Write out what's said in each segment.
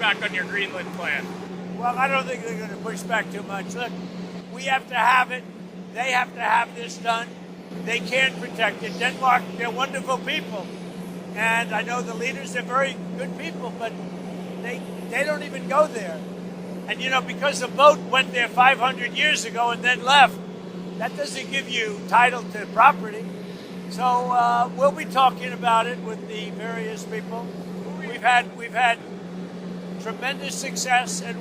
pushback on your Greenland plan? Well, I don't think they're going to push back too much. Look, we have to have it. They have to have this done. They can protect it. Denmark, they're wonderful people. And I know the leaders are very good people, but they don't even go there. And, you know, because the boat went there 500 years ago and then left, that doesn't give you title to property. So we'll be talking about it with the various people. We've had tremendous success, and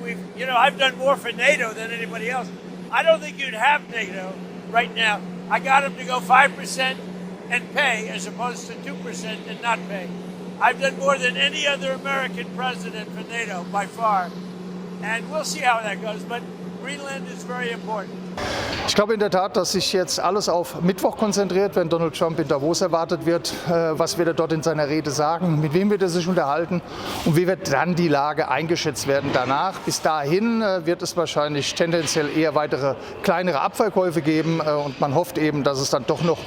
I've done more for NATO than anybody else. I don't think you'd have NATO right now. I got them to go 5% and pay as opposed to 2% and not pay. I've done more than any other American president for NATO by far. And we'll see how that goes, but Greenland is very important. Ich glaube in der Tat, dass sich jetzt alles auf Mittwoch konzentriert, wenn Donald Trump in Davos erwartet wird. Was wird er dort in seiner Rede sagen? Mit wem wird er sich unterhalten? Und wie wird dann die Lage eingeschätzt werden danach? Bis dahin wird es wahrscheinlich tendenziell eher weitere kleinere Abfallkäufe geben. Und man hofft eben, dass es dann doch noch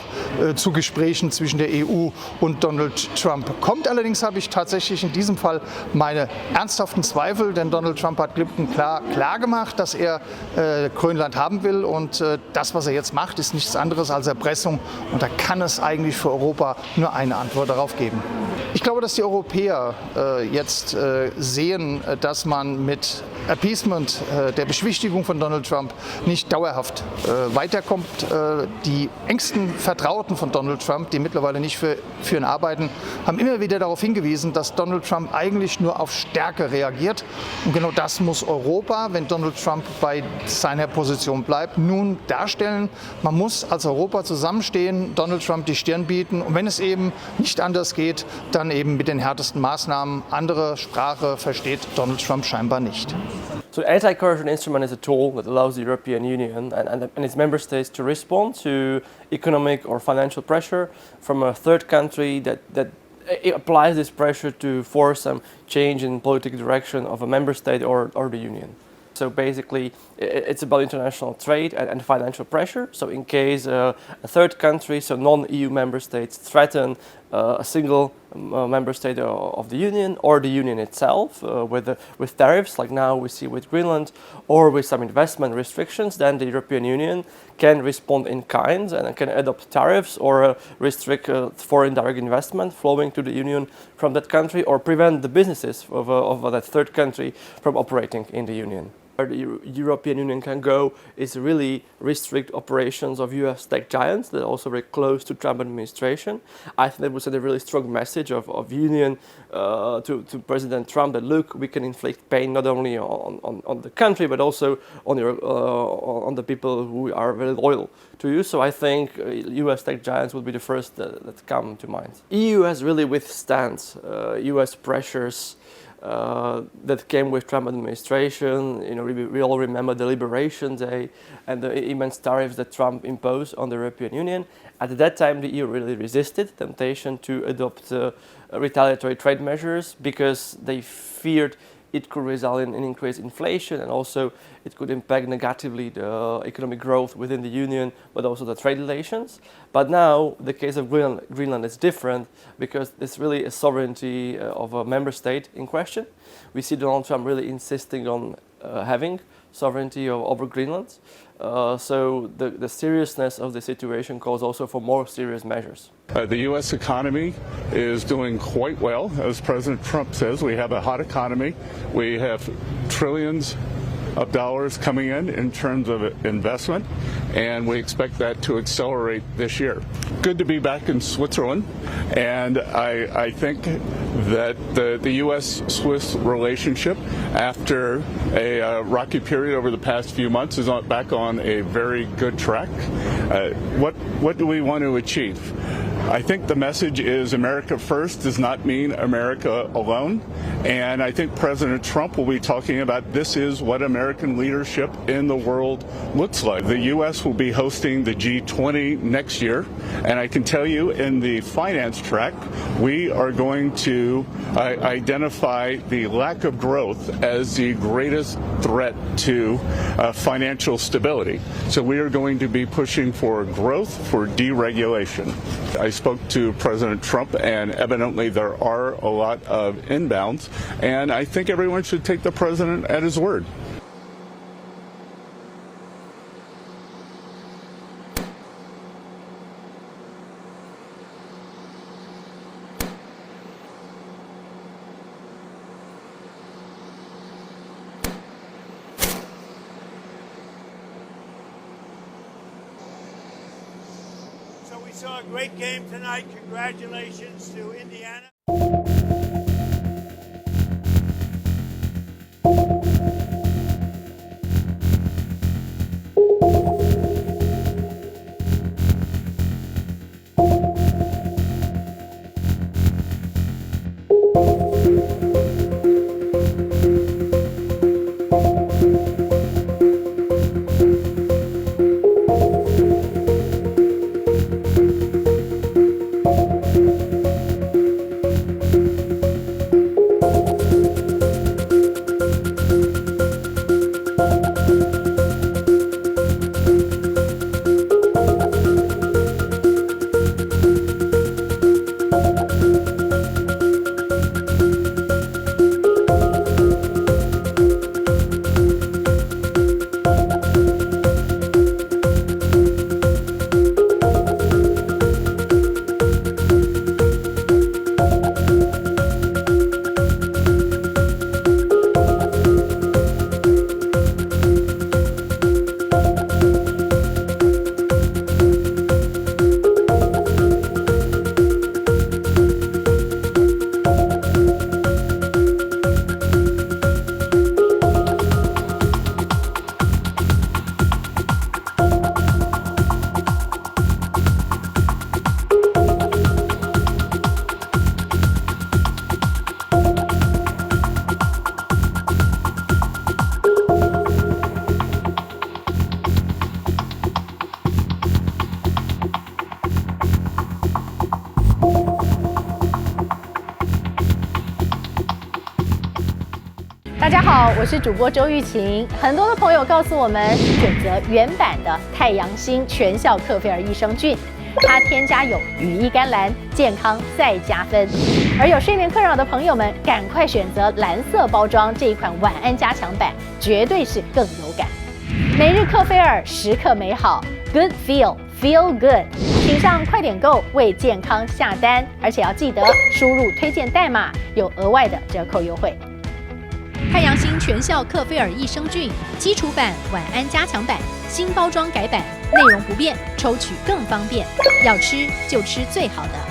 zu Gesprächen zwischen der EU und Donald Trump kommt. Allerdings habe ich tatsächlich in diesem Fall meine ernsthaften Zweifel, denn Donald Trump hat klipp und klar gemacht, dass er Grönland haben will. Und das, was er jetzt macht, ist nichts anderes als Erpressung. Und da kann es eigentlich für Europa nur eine Antwort darauf geben. Ich glaube, dass die Europäer jetzt sehen, dass man mit Appeasement, der Beschwichtigung von Donald Trump, nicht dauerhaft weiterkommt. Die engsten Vertrauten von Donald Trump, die mittlerweile nicht für ihn arbeiten, haben immer wieder darauf hingewiesen, dass Donald Trump eigentlich nur auf Stärke reagiert. Und genau das muss Europa, wenn Donald Trump bei seiner Position bleibt, nun darstellen. Man muss als Europa zusammenstehen, Donald Trump die Stirn bieten. Und wenn es eben nicht anders geht, dann eben mit den härtesten Maßnahmen. Andere Sprache versteht Donald Trump scheinbar nicht. So the anti-coercion instrument is a tool that allows the European Union and its member states to respond to economic or financial pressure from a third country that it applies this pressure to force some change in political direction of a member state or the union. So basically, it's about international trade and financial pressure. So in case a third country, so non-EU member states, threaten a single member state of the Union or the Union itself with tariffs, like now we see with Greenland, or with some investment restrictions, then the European Union can respond in kind and can adopt tariffs or restrict foreign direct investment flowing to the Union from that country, or prevent the businesses of that third country from operating in the Union. Where the European Union can go is really restrict operations of US tech giants that are also very close to Trump administration. I think that would send a really strong message of Union to President Trump that, look, we can inflict pain not only on the country but also on the people who are very loyal to you. So I think US tech giants will be the first that come to mind. EU has really withstand US pressures that came with Trump administration. You know, we all remember the Liberation Day and the immense tariffs that Trump imposed on the European Union. At that time, the EU really resisted temptation to adopt retaliatory trade measures because they feared it could result in increased inflation, and also it could impact negatively the economic growth within the Union, but also the trade relations. But now the case of Greenland is different because it's really a sovereignty of a member state in question. We see Donald Trump really insisting on having sovereignty over Greenland. So the seriousness of the situation calls also for more serious measures. The U.S. economy is doing quite well. As President Trump says, we have a hot economy. We have trillions of dollars coming in terms of investment, and we expect that to accelerate this year. Good to be back in Switzerland, and I think that the U.S.-Swiss relationship, after a rocky period over the past few months, is back on a very good track. What do we want to achieve? I think the message is America first does not mean America alone. And I think President Trump will be talking about this is what American leadership in the world looks like. The U.S. will be hosting the G20 next year. And I can tell you in the finance track, we are going to identify the lack of growth as the greatest threat to financial stability. So we are going to be pushing for growth, for deregulation. I spoke to President Trump, and evidently there are a lot of inbounds, and I think everyone should take the president at his word. So we saw a great game tonight. Congratulations to Indiana.大家好，我是主播周玉琴。很多的朋友告诉我们，选择原版的太阳星全效克菲尔益生菌，它添加有羽衣甘蓝，健康再加分。而有睡眠困扰的朋友们，赶快选择蓝色包装这一款晚安加强版，绝对是更有感。每日克菲尔，时刻美好 ，Good Feel Good， 请上快点购为健康下单，而且要记得输入推荐代码，有额外的折扣优惠。太阳星全效克菲尔益生菌基础版、晚安加强版，新包装改版，内容不变，抽取更方便。要吃就吃最好的。